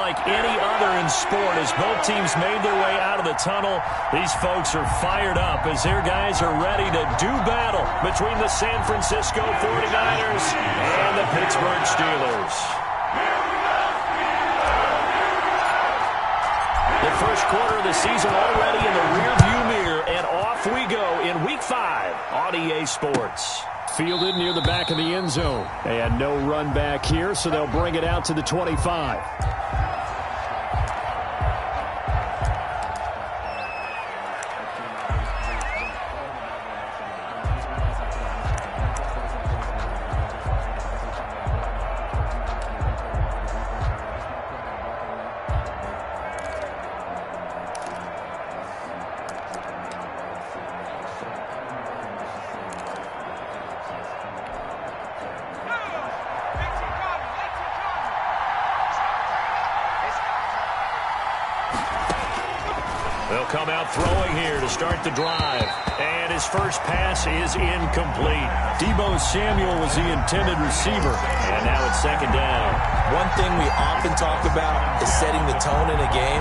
unlike any other in sport as both teams made their way out of the tunnel. These folks are fired up as their guys are ready to do battle between the San Francisco 49ers and the Pittsburgh Steelers. The first quarter of the season already in the rearview mirror, and off we go in Week 5 on EA Sports. Fielded near the back of the end zone. And no run back here, so they'll bring it out to the 25. They'll come out throwing here to start the drive. And his first pass is incomplete. Deebo Samuel was the intended receiver. And now it's second down. One thing we often talk about is setting the tone in a game.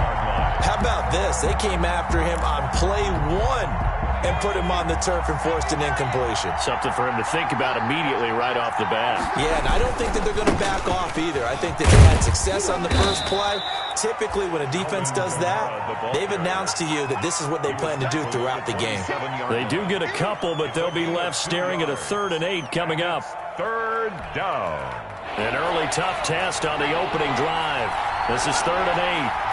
How about this? They came after him on play 1 and put him on the turf and forced an incompletion. Something for him to think about immediately right off the bat. Yeah, and I don't think that they're going to back off either. I think that they had success on the first play. Typically, when a defense does that, they've announced to you that this is what they plan to do throughout the game. They do get a couple, but they'll be left staring at a 3rd and 8 coming up. Third down. An early tough test on the opening drive. This is 3rd and 8.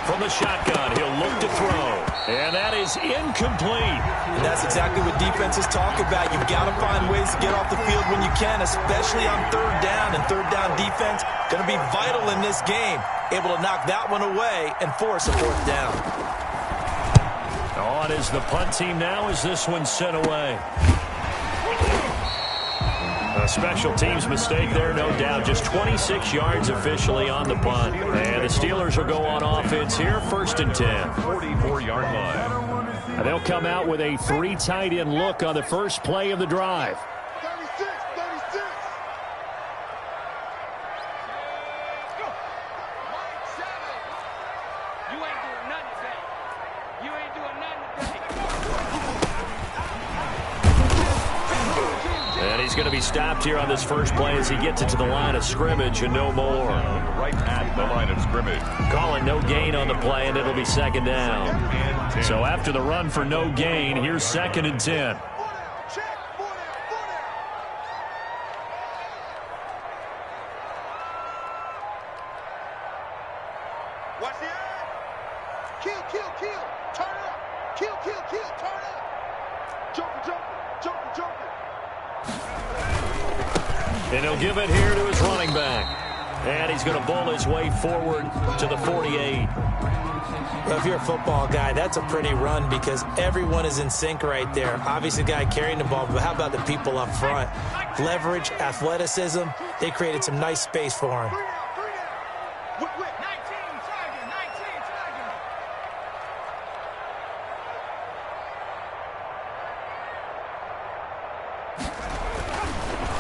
From the shotgun, he'll look to throw. And that is incomplete. And that's exactly what defenses talk about. You've got to find ways to get off the field when you can, especially on 3rd down. And 3rd down defense going to be vital in this game. Able to knock that one away and force a 4th down. On is the punt team now as this one's sent away. A special teams mistake there, no doubt. Just 26 yards officially on the punt. And the Steelers will go on offense here, 1st and 10. 44-yard line. And they'll come out with a 3 tight end look on the first play of the drive. 36. You ain't doing nothing today. You ain't doing nothing today. And he's going to be stopped here on this first play as he gets it to the line of scrimmage and no more. Right at the line of scrimmage. Calling no gain on the play, and it'll be second down. So after the run for no gain, here's 2nd and 10. Watch the eye. Kill. Turn up. Kill. Turn up. Joker. And he'll give it here to his running back. And he's going to bowl his way forward to the 48. Well, if you're a football guy, that's a pretty run because everyone is in sync right there. Obviously, the guy carrying the ball, but how about the people up front? Leverage, athleticism, they created some nice space for him.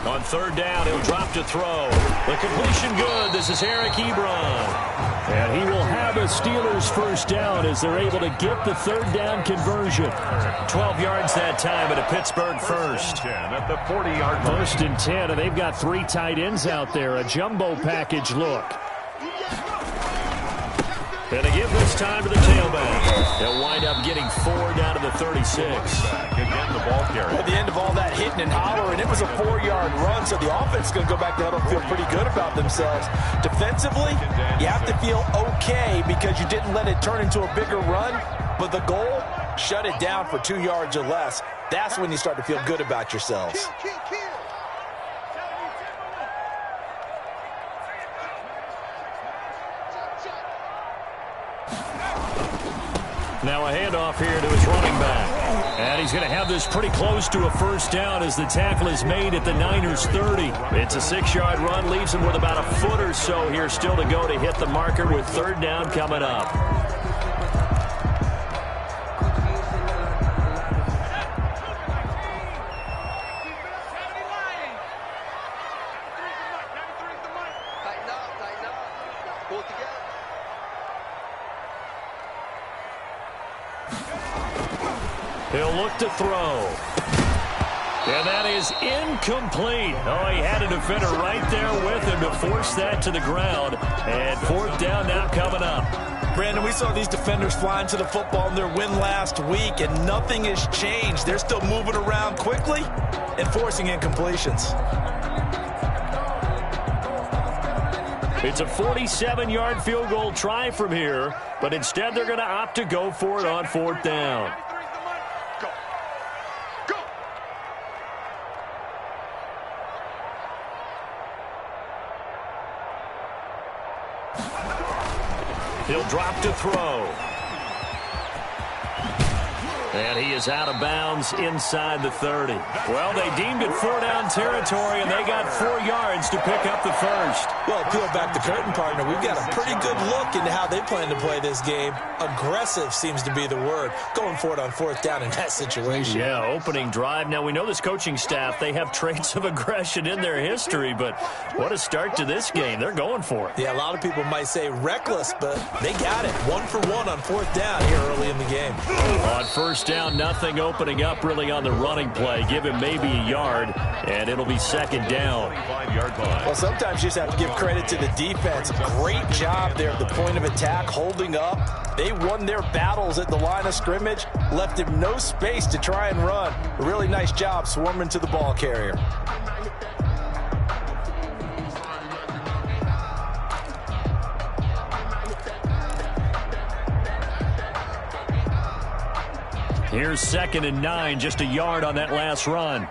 On 3rd down, he'll drop to throw. The completion good. This is Eric Ebron. And he will have a Steelers first down as they're able to get the 3rd down conversion. 12 yards that time at a Pittsburgh first. At the 40-yard line. 1st and 10, and they've got 3 tight ends out there. A jumbo package look. And they give this time to the tailback. They'll wind up getting 4 down to the 36. Again, the ball carrier. At the end of all that hitting and hollering, it was a 4-yard run, so the offense is going to go back to huddle and feel pretty good about themselves. Defensively, you have to feel okay because you didn't let it turn into a bigger run, but the goal, shut it down for 2 yards or less. That's when you start to feel good about yourselves. Kill. Now a handoff here to his running back. And he's going to have this pretty close to a first down as the tackle is made at the Niners' 30. It's a 6-yard run, leaves him with about a foot or so here still to go to hit the marker with 3rd down coming up. Tighten up. Pull it together. He'll look to throw. And that is incomplete. Oh, he had a defender right there with him to force that to the ground. And fourth down now coming up. Brandon, we saw these defenders flying to the football in their win last week, and nothing has changed. They're still moving around quickly and forcing incompletions. It's a 47-yard field goal try from here, but instead they're going to opt to go for it on fourth down. He'll drop to throw. And he is out of bounds inside the 30. Well, they deemed it 4-down territory, and they got 4 yards to pick up the first. Well, peel back the curtain, partner. We've got a pretty good look into how they plan to play this game. Aggressive seems to be the word. Going for it on fourth down in that situation. Yeah, opening drive. Now, we know this coaching staff, they have traits of aggression in their history, but what a start to this game. They're going for it. Yeah, a lot of people might say reckless, but they got it. 1 for 1 on fourth down here early in the game. On first down, nothing opening up really on the running play. Give him maybe a yard, and it'll be second down. Well, sometimes you just have to give credit to the defense. Great job there at the point of attack, holding up. They won their battles at the line of scrimmage, left him no space to try and run. A really nice job swarming to the ball carrier. Here's 2nd and 9, just a yard on that last run.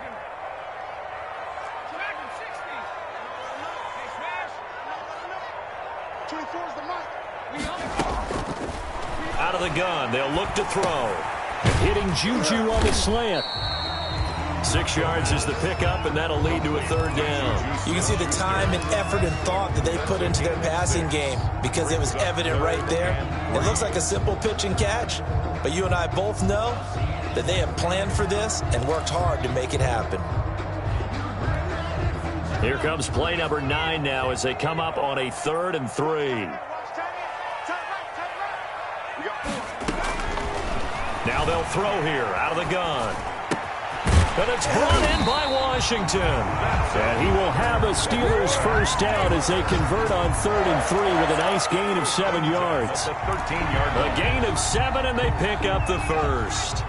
Out of the gun, they'll look to throw. Hitting Juju on the slant. 6 yards is the pickup, and that'll lead to a third down. You can see the time and effort and thought that they put into their passing game because it was evident right there. It looks like a simple pitch and catch, but you and I both know that they have planned for this and worked hard to make it happen. Here comes play number 9 now as they come up on a 3rd and 3. Now they'll throw here out of the gun. And it's brought in by Washington. And he will have a Steelers first down as they convert on 3rd and 3 with a nice gain of 7 yards. A gain of 7, and they pick up the first.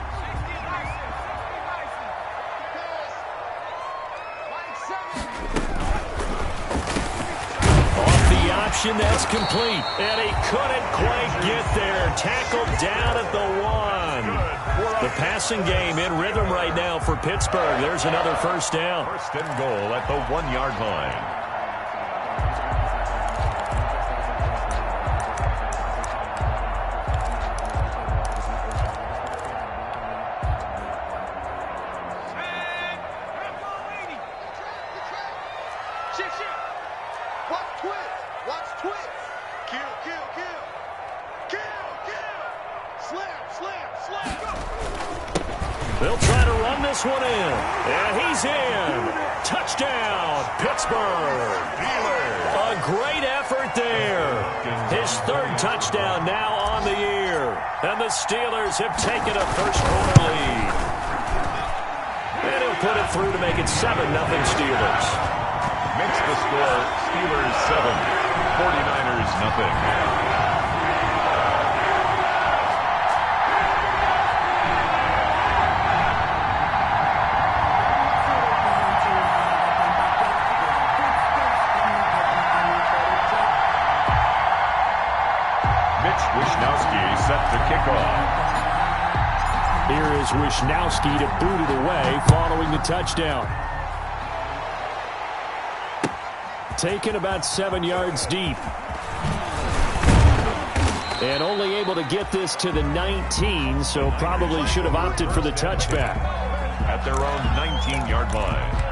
Off the option, that's complete. And he couldn't quite get there. Tackled down at the 1. The passing game in rhythm right now for Pittsburgh. There's another first down. First and goal at the 1-yard line. They'll try to run this one in. And he's in. Touchdown, Pittsburgh. A great effort there. His 3rd touchdown now on the year. And the Steelers have taken a first-quarter lead. And he'll put it through to make it 7-0 Steelers. Makes the score Steelers 7, 49ers nothing. Set to kick off. Here is Wisnowski to boot it away following the touchdown. Taken about 7 yards deep. And only able to get this to the 19, so probably should have opted for the touchback. At their own 19-yard line.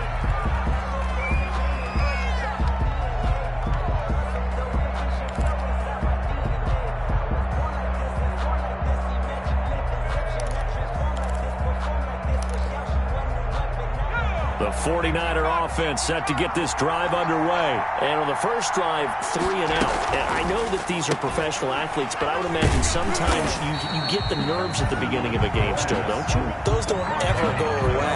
The The 49er offense set to get this drive underway. And on the first drive, 3 and out. And I know that these are professional athletes, but I would imagine sometimes you get the nerves at the beginning of a game still, don't you? Those don't ever go away.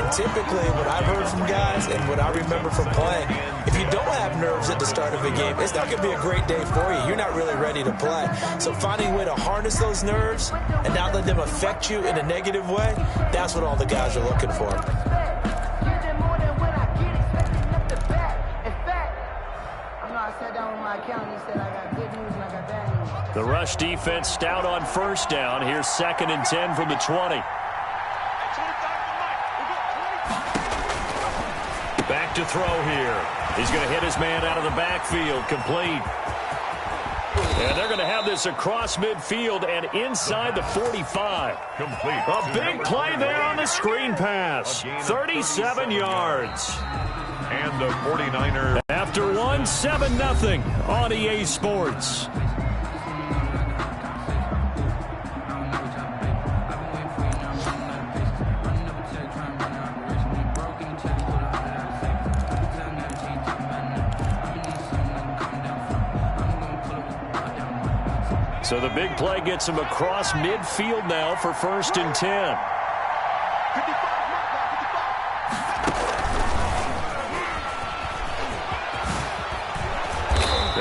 And typically, what I've heard from guys and what I remember from playing, if you don't have nerves at the start of a game, it's not going to be a great day for you. You're not really ready to play. So finding a way to harness those nerves and not let them affect you in a negative way, that's what all the guys are looking for. The rush defense stout on first down. Here's 2nd and 10 from the 20. Back to throw here. He's going to hit his man out of the backfield. Complete. And they're going to have this across midfield and inside the 45. Complete. A big play there on the screen pass. 37 yards. And the 49ers. After one, 7-0 on EA Sports. So the big play gets him across midfield now for 1st and 10.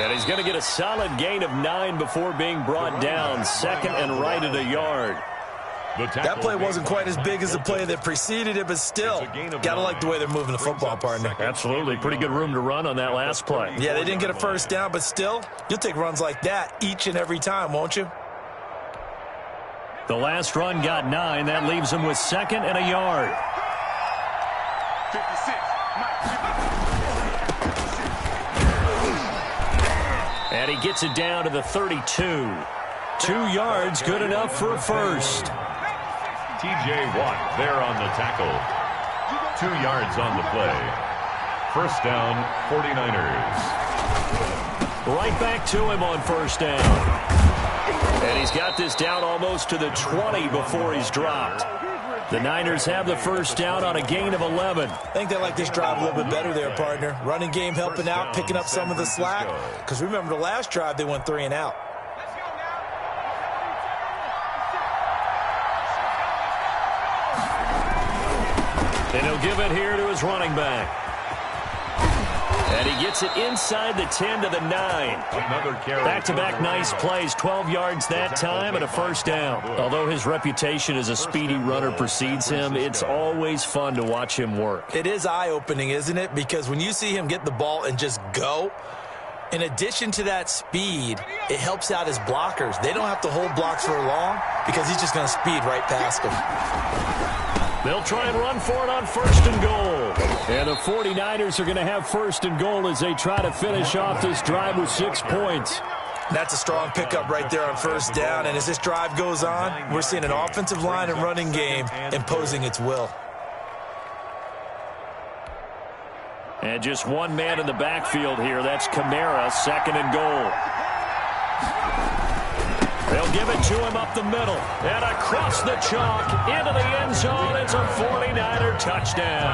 And he's going to get a solid gain of 9 before being brought down. 2nd and right at a yard. That play wasn't quite as big as the play that preceded it, but still, got to like the way they're moving the football, partner. Absolutely. Pretty good room to run on that last play. Yeah, they didn't get a first down, but still, you'll take runs like that each and every time, won't you? The last run got 9. That leaves him with 2nd and a yard. 56. And he gets it down to the 32. 2 yards, good enough for a first. T.J. Watt there on the tackle. 2 yards on the play. First down, 49ers. Right back to him on first down. And he's got this down almost to the 20 before he's dropped. The Niners have the first down on a gain of 11. I think they like this drive a little bit better there, partner. Running game helping out, picking up some of the slack. Because remember, the last drive, they went 3 and out. And he'll give it here to his running back. And he gets it inside the 10 to the 9. Back-to-back nice plays, 12 yards that time and a first down. Although his reputation as a speedy runner precedes him, it's always fun to watch him work. It is eye-opening, isn't it? Because when you see him get the ball and just go, in addition to that speed, it helps out his blockers. They don't have to hold blocks for long because he's just going to speed right past them. They'll try and run for it on 1st and goal. And the 49ers are going to have 1st and goal as they try to finish off this drive with 6 points. That's a strong pickup right there on first down. And as this drive goes on, we're seeing an offensive line and running game imposing its will. And just one man in the backfield here. That's Kamara, 2nd and goal. They'll give it to him up the middle. And across the chalk into the end zone. It's a 49er touchdown.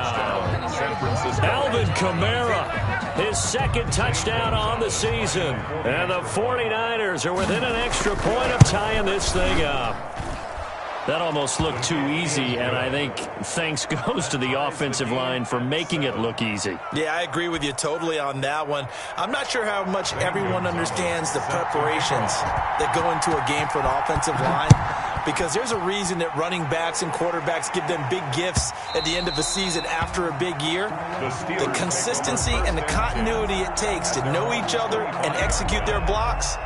Alvin Kamara, his 2nd touchdown on the season. And the 49ers are within an extra point of tying this thing up. That almost looked too easy, and I think thanks goes to the offensive line for making it look easy. Yeah, I agree with you totally on that one. I'm not sure how much everyone understands the preparations that go into a game for an offensive line, because there's a reason that running backs and quarterbacks give them big gifts at the end of a season after a big year. The consistency and the continuity it takes to know each other and execute their blocks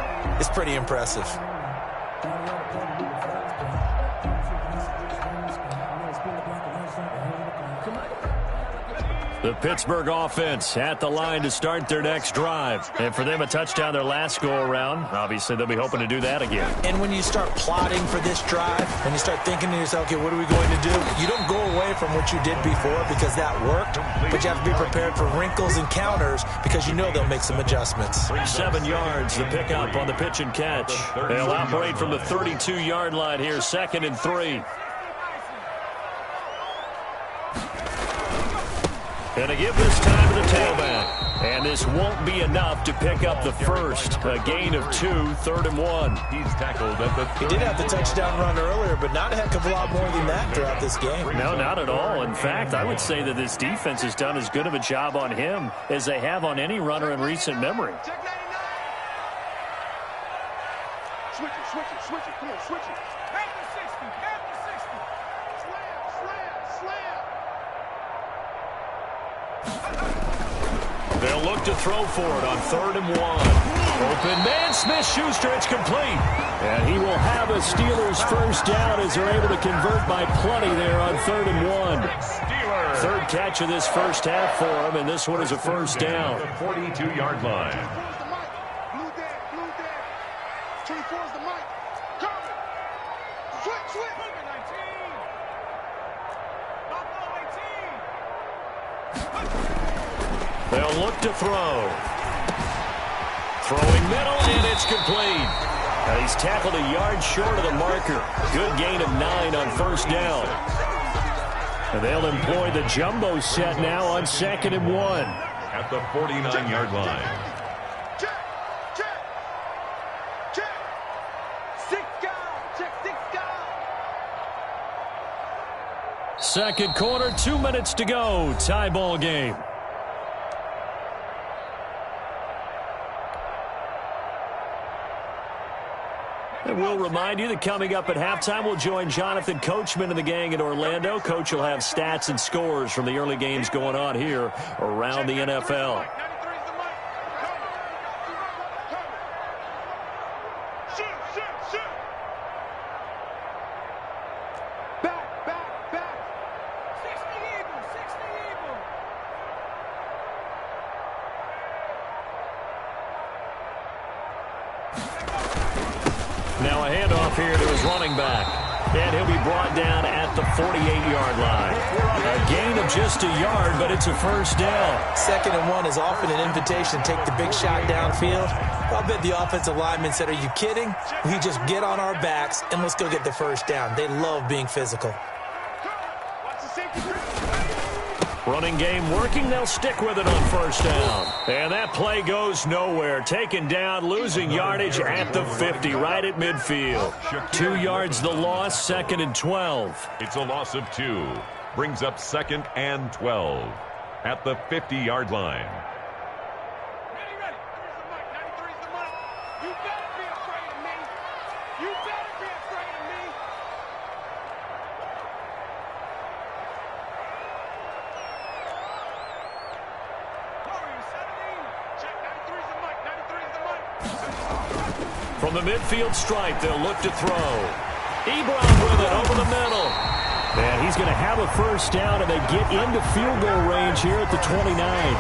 is pretty impressive. The Pittsburgh offense at the line to start their next drive. And for them, a touchdown their last go-around. Obviously, they'll be hoping to do that again. And when you start plotting for this drive, when you start thinking to yourself, okay, what are we going to do? You don't go away from what you did before because that worked, but you have to be prepared for wrinkles and counters because you know they'll make some adjustments. 7 yards, the pickup on the pitch and catch. They'll operate from the 32-yard line here, 2nd and 3. And to give this time to the tailback. And this won't be enough to pick up the first. A gain of 2, 3rd and 1. He's tackled at the 30. He did have the touchdown run earlier, but not a heck of a lot more than that throughout this game. No, not at all. In fact, I would say that this defense has done as good of a job on him as they have on any runner in recent memory. Check 99. Switch it, switch it, switch it. Come on, switch it. After 60, after 60. Slam, slam, slam. They'll look to throw for it on 3rd and 1. Open man, Smith-Schuster, it's complete. And he will have a Steelers first down as they're able to convert by plenty there on 3rd and 1. Steelers. 3rd catch of this first half for him, and this one is a first down. The 42-yard line. Blue dead, blue dead. 24's the mic. Cover. Switch, switch. 19. Buffalo 18. They'll look to throw. Throwing middle, and it's complete. Now he's tackled a yard short of the marker. Good gain of 9 on first down. And they'll employ the jumbo set now on 2nd and 1. At the 49-yard line. Check, check, check. 6 guys, check 6 guys. Second quarter, 2 minutes to go. Tie ball game. And we'll remind you that coming up at halftime, we'll join Jonathan Coachman and the gang in Orlando. Coach will have stats and scores from the early games going on here around the NFL. Back, back, back. 60 Eagles, 60 Eagles. Now a handoff here to his running back. And he'll be brought down at the 48-yard line. A gain of just a yard, but it's a first down. 2nd and 1 is often an invitation to take the big shot downfield. I'll bet the offensive lineman said, "Are you kidding? We just get on our backs and let's go get the first down." They love being physical. Watch the safety. Running game working. They'll stick with it on first down. And that play goes nowhere. Taken down, losing yardage at the 50, right at midfield. 2 yards the loss, 2nd and 12. It's a loss of 2. Brings up 2nd and 12. At the 50-yard line. Ready, ready. 93's the mic. You better be afraid of me. You better be afraid of me. Check 93's the mic. 93's the mic. From the midfield stripe, they'll look to throw. Ebron with it over the middle. And he's going to have a first down, and they get into field goal range here at the 29.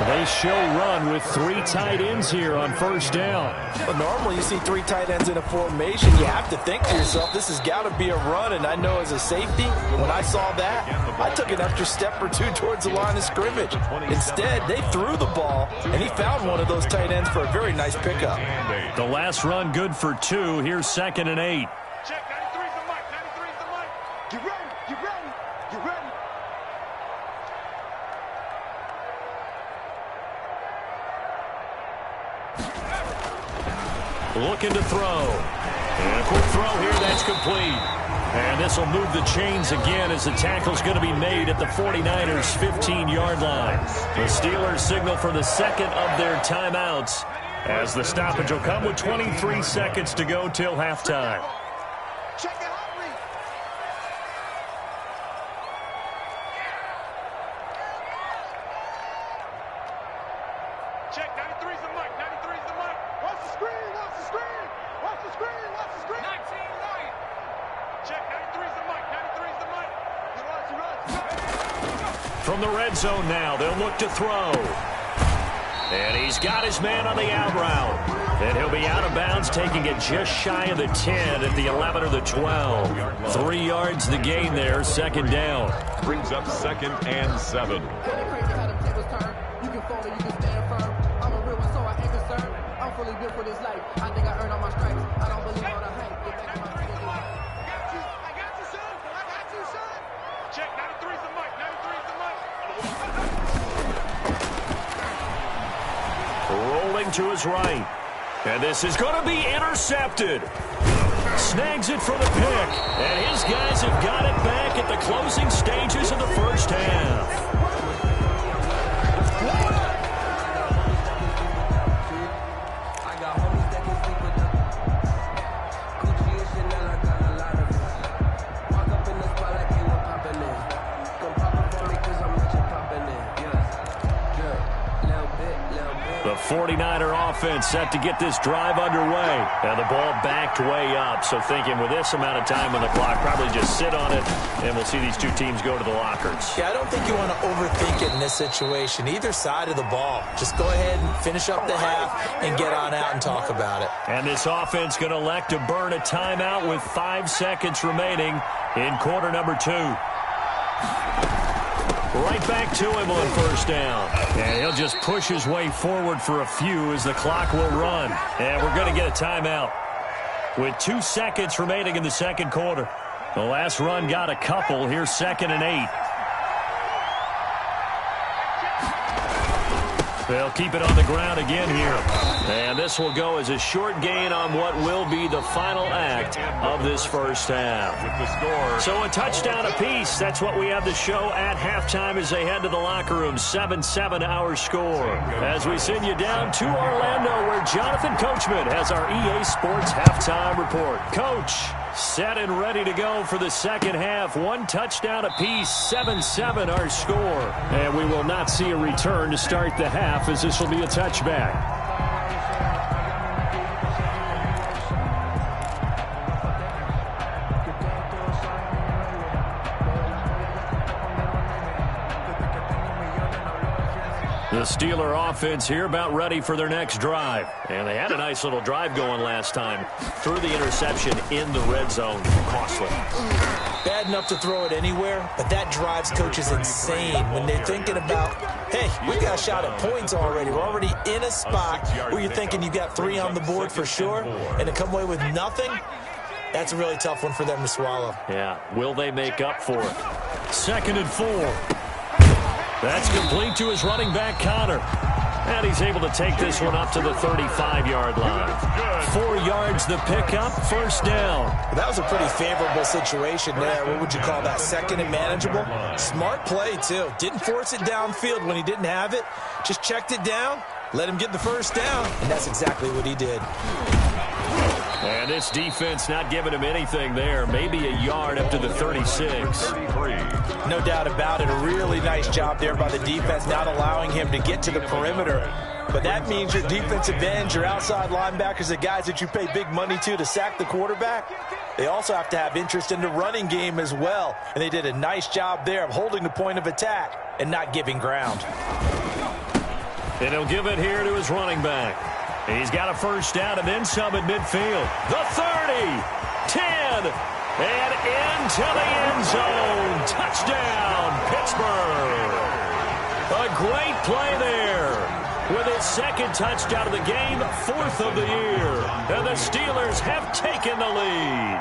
They show run with 3 tight ends here on first down. But normally you see 3 tight ends in a formation. You have to think to yourself, this has got to be a run. And I know as a safety, when I saw that, I took an extra step or 2 towards the line of scrimmage. Instead, they threw the ball, and he found one of those tight ends for a very nice pickup. The last run good for 2. Here's 2nd and 8. Check 93's the mic. 93's the mic. Get ready. Get ready. Get ready. Looking to throw. And a quick throw here, that's complete. And this will move the chains again as the tackle's going to be made at the 49ers' 15-yard line. The Steelers signal for the second of their timeouts as the stoppage will come with 23 seconds to go till halftime. Check it out. Check 93's the mic. 93's the mic. Watch the screen. Watch the screen. Watch the screen. Watch the screen. 19 right. Check 93's the mic. 93's the mic. You watch, you watch. From the red zone now, they'll look to throw. And he's got his man on the out route. And he'll be out of bounds, taking it just shy of the 10 at the 11 or the 12. 3 yards the gain there, 2nd down. Brings up 2nd and 7. Fully built for this life. I think I earned all my stripes. I don't believe all the hype. Get back in my business. I got you, son. I got you, son. Check 93's the mic. 93's the mic. him to his right. And this is going to be intercepted. Snags it for the pick. And his guys have got it back at the closing stages of the first half. The 49er offense set to get this drive underway. And the ball backed way up. So thinking with this amount of time on the clock, probably just sit on it, and we'll see these two teams go to the lockers. Yeah, I don't think you want to overthink it in this situation. Either side of the ball. Just go ahead and finish up the half and get on out and talk about it. And this offense going to elect to burn a timeout with 5 seconds remaining in quarter number 2. Right back to him on first down. And he'll just push his way forward for a few as the clock will run. And we're going to get a timeout with 2 seconds remaining in the second quarter. The last run got a couple. Here's 2nd and 8. They'll keep it on the ground again here. And this will go as a short gain on what will be the final act of this first half. With the score. So a touchdown apiece. That's what we have to show at halftime as they head to the locker room. 7-7 our score. As we send you down to Orlando where Jonathan Coachman has our EA Sports halftime report. Coach, set and ready to go for the second half. 1 touchdown apiece. 7-7 our score. And we will not see a return to start the half as this will be a touchback. The Steeler offense here about ready for their next drive. And they had a nice little drive going last time. Threw the interception in the red zone. Costly. Bad enough to throw it anywhere, but that drives coaches insane when they're thinking about, hey, we got a shot at points already. We're already in a spot where you're thinking you got 3 on the board for sure, and to come away with nothing, that's a really tough one for them to swallow. Yeah, will they make up for it? 2nd and 4. That's complete to his running back, Connor. And he's able to take this one up to the 35-yard line. 4 yards the pickup, first down. That was a pretty favorable situation there. What would you call that, 2nd and manageable? Smart play, too. Didn't force it downfield when he didn't have it. Just checked it down, let him get the first down, and that's exactly what he did. And this defense not giving him anything there. Maybe a yard up to the 36. No doubt about it. A really nice job there by the defense, not allowing him to get to the perimeter. But that means your defensive ends, your outside linebackers, the guys that you pay big money to sack the quarterback, they also have to have interest in the running game as well. And they did a nice job there of holding the point of attack and not giving ground. And he'll give it here to his running back. He's got a first down and then some at midfield. The 30, 10, and into the end zone. Touchdown, Pittsburgh. A great play there. With his 2nd touchdown of the game, 4th of the year. And the Steelers have taken the lead.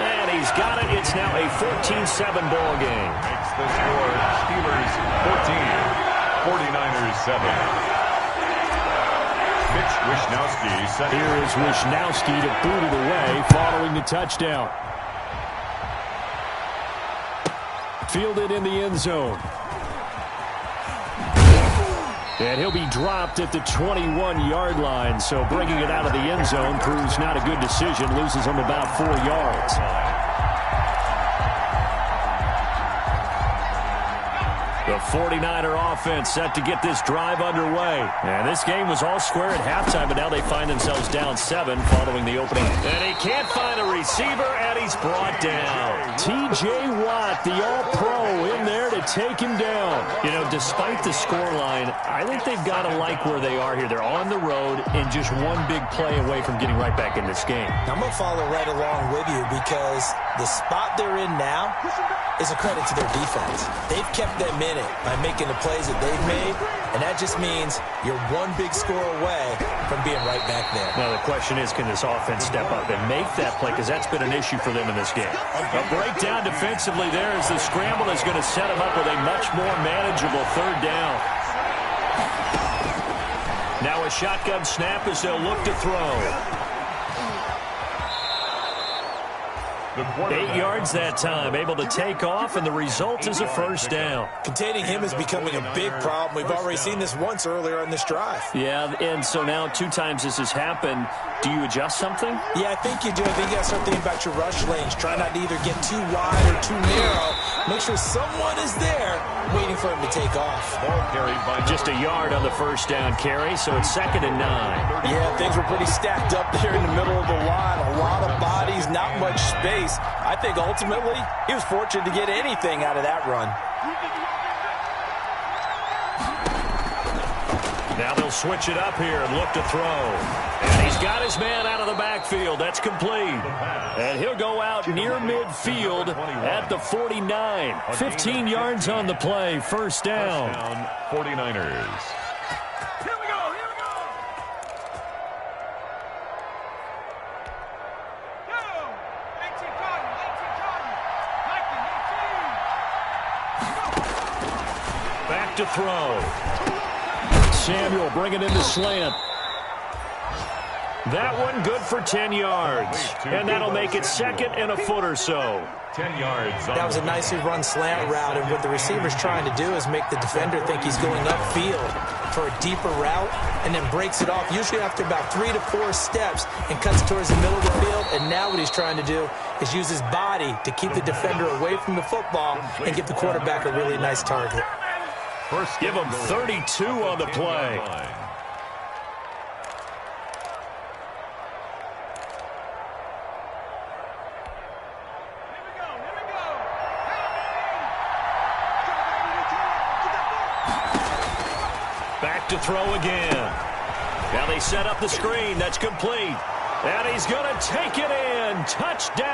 And he's got it. It's now a 14-7 ball game. Makes the score Steelers 14. 49ers 7. Mitch Wishnowsky set. Here is Wishnowsky to boot it away following the touchdown. Fielded in the end zone. And he'll be dropped at the 21-yard line. So bringing it out of the end zone proves not a good decision. Loses him about 4 yards. The 49er offense set to get this drive underway. And this game was all square at halftime, but now they find themselves down 7 following the opening. And he can't find a receiver, and he's brought down. T.J. Watt, the all-pro, in there to take him down. You know, despite the scoreline, I think they've got to like where they are here. They're on the road and just one big play away from getting right back in this game. I'm going to follow right along with you because the spot they're in now is a credit to their defense. They've kept them in it. by making the plays that they've made, and that just means you're one big score away from being right back there. Now, the question is, can this offense step up and make that play? Because that's been an issue for them in this game. A breakdown defensively there as the scramble is going to set them up with a much more manageable third down. Now a shotgun snap as they'll look to throw. 8 yards that time, able to take off, and the result is a first down. Containing him is becoming a big problem. We've already seen this once earlier on this drive. Yeah, and so now 2 times this has happened. Do you adjust something? Yeah, I think you do. I think you got to start thinking about your rush lanes. Try not to either get too wide or too narrow. Make sure someone is there waiting for him to take off. Just a yard on the first down carry, so it's 2nd and 9. Yeah, things were pretty stacked up there in the middle of the line. A lot of bodies, not much space. I think ultimately he was fortunate to get anything out of that run. Now they'll switch it up here and look to throw. And he's got his man out of the backfield. That's complete. And he'll go out near midfield at the 49. 15 yards on the play. First down. 49ers. Back to throw. Samuel bringing in the slant. That one good for 10 yards. And that'll make it 2nd and a foot or so. 10 yards. That was a nicely run slant route, and what the receiver's trying to do is make the defender think he's going upfield for a deeper route, and then breaks it off, usually after about 3 to 4 steps, and cuts towards the middle of the field. And now what he's trying to do is use his body to keep the defender away from the football and give the quarterback a really nice target. Give him 32 on the play. Back to throw again. Now they set up the screen. That's complete. And he's going to take it in. Touchdown.